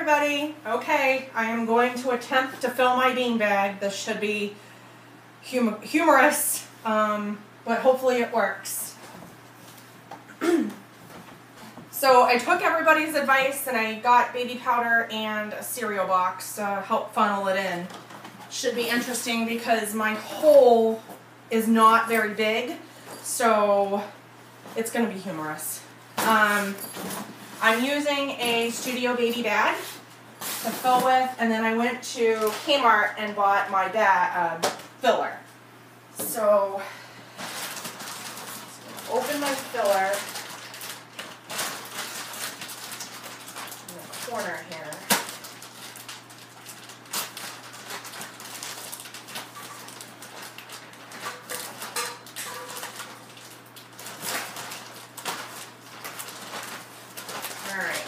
everybody. Okay, I am going to attempt to fill my beanbag. This should be humorous, but hopefully it works. So I took everybody's advice and I got baby powder and a cereal box to help funnel it in. Should be interesting because my hole is not very big, so it's going to be humorous. I'm using a Studio Baby bag to fill with, and then I went to Kmart and bought my filler. So, open my filler in the corner here. Alright.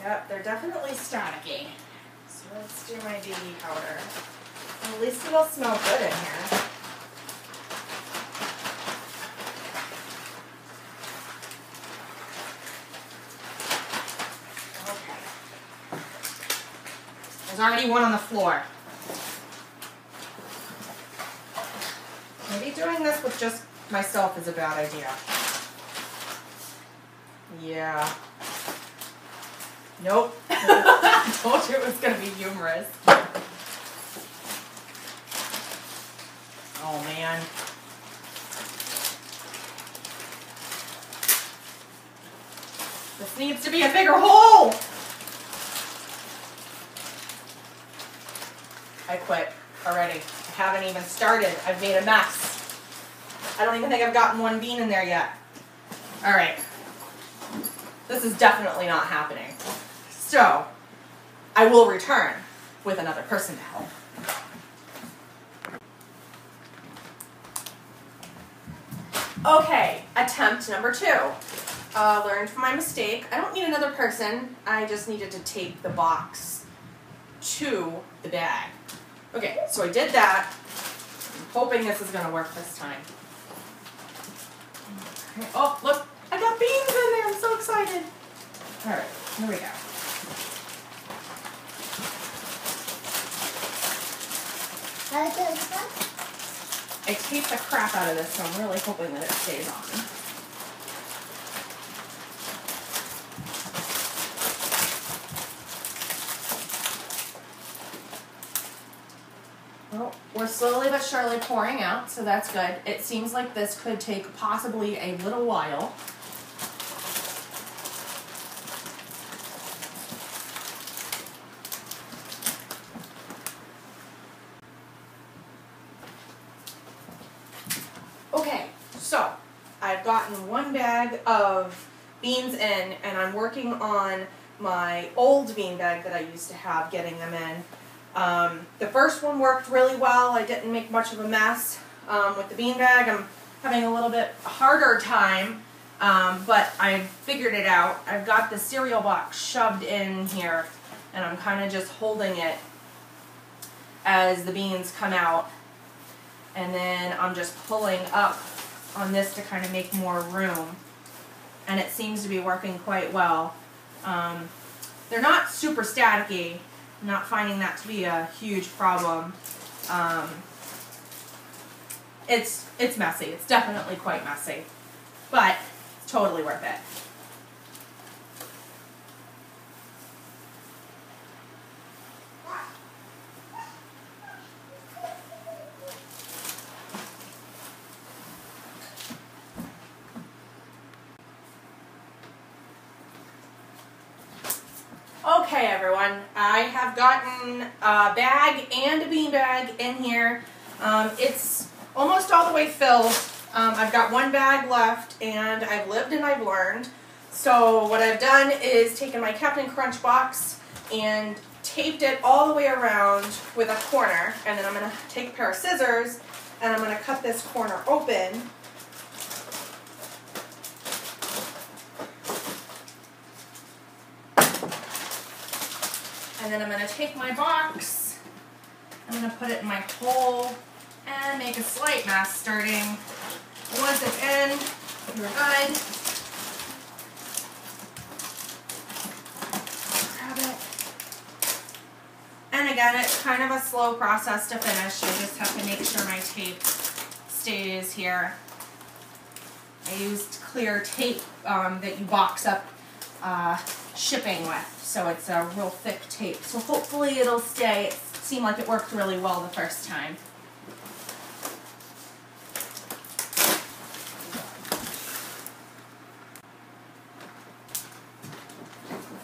Yep, they're definitely staticky. So let's do my baby powder. At least it'll smell good in here. Okay. There's already one on the floor. Maybe doing this with just myself is a bad idea. Yeah. Nope. I told you it was going to be humorous. Oh, man. This needs to be a bigger hole. I quit already. I haven't even started. I've made a mess. I don't even think I've gotten one bean in there yet. All right. This is definitely not happening. So, I will return with another person to help. Okay, attempt number 2. Learned from my mistake. I don't need another person. I just needed to tape the box to the bag. Okay, so I did that. I'm hoping this is going to work this time. Okay. Oh, look. I got beans in there. I'm so excited. All right, here we go. I taped the crap out of this, so I'm really hoping that it stays on. Well, we're slowly but surely pouring out, so that's good. It seems like this could take possibly a little while. Okay, so I've gotten one bag of beans in, and I'm working on my old bean bag that I used to have, getting them in. The first one worked really well. I didn't make much of a mess with the bean bag. I'm having a little bit harder time, but I figured it out. I've got the cereal box shoved in here, and I'm kind of just holding it as the beans come out. And then I'm just pulling up on this to kind of make more room. And it seems to be working quite well. They're not super staticky. I'm not finding that to be a huge problem. It's messy. It's definitely quite messy. But it's totally worth it. Okay, everyone, I have gotten a bag and a bean bag in here. It's almost all the way filled. I've got one bag left, and I've lived and I've learned. So what I've done is taken my Captain Crunch box and taped it all the way around with a corner, and then I'm going to take a pair of scissors and I'm going to cut this corner open. And then I'm going to take my box, I'm going to put it in my hole and make a slight mess starting once it's in. You're good. And again, it's kind of a slow process to finish. I just have to make sure my tape stays here. I used clear tape that you box up shipping with, so it's a real thick tape. So hopefully it'll stay. It seemed like it worked really well the first time.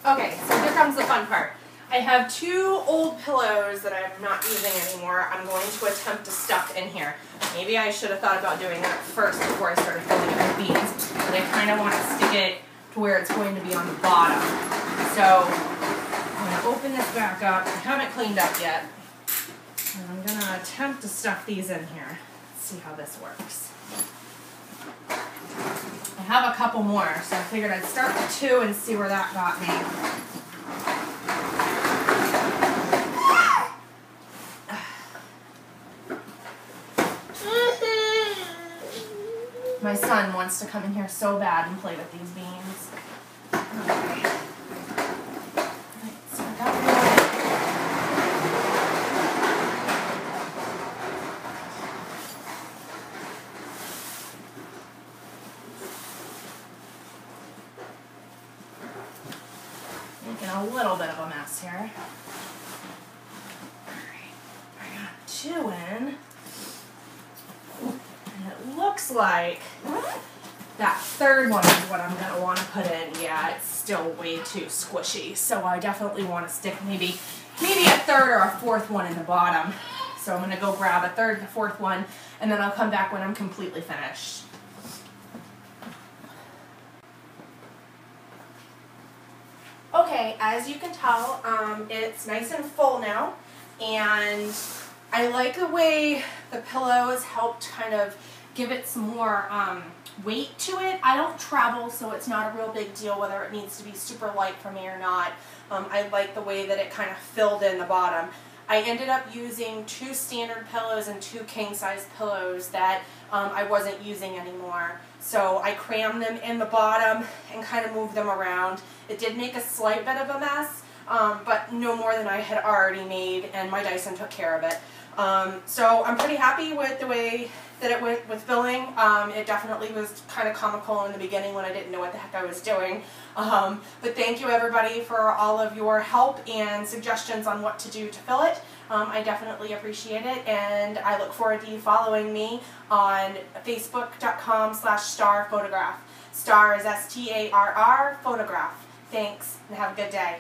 Okay, so here comes the fun part. I have 2 old pillows that I'm not using anymore. I'm going to attempt to stuff in here. Maybe I should have thought about doing that first before I started filling it with beans, but I kind of want to stick it to where it's going to be on the bottom. So I'm going to open this back up. I haven't cleaned up yet. And I'm going to attempt to stuff these in here. Let's see how this works. I have a couple more, so I figured I'd start with 2 and see where that got me. My son wants to come in here so bad and play with these beans. Okay. Right, so I got making a little bit of a mess here. Alright, I got 2 in. And it looks like that 3rd one is what I'm going to want to put in. Yeah, it's still way too squishy, so I definitely want to stick maybe a 3rd or a 4th one in the bottom. So I'm going to go grab a 3rd and a 4th one, and then I'll come back when I'm completely finished. Okay, as you can tell, it's nice and full now, and I like the way the pillows helped kind of give it some more weight to it. I don't travel, so it's not a real big deal whether it needs to be super light for me or not. I like the way that it kind of filled in the bottom. I ended up using 2 standard pillows and 2 king-size pillows that I wasn't using anymore. So I crammed them in the bottom and kind of moved them around. It did make a slight bit of a mess, but no more than I had already made, and my Dyson took care of it. So I'm pretty happy with the way that it went with filling. It definitely was kind of comical in the beginning when I didn't know what the heck I was doing. But thank you everybody for all of your help and suggestions on what to do to fill it. I definitely appreciate it, and I look forward to you following me on facebook.com/Starr Photograph. Starr is S-T-A-R-R, photograph. Thanks, and have a good day.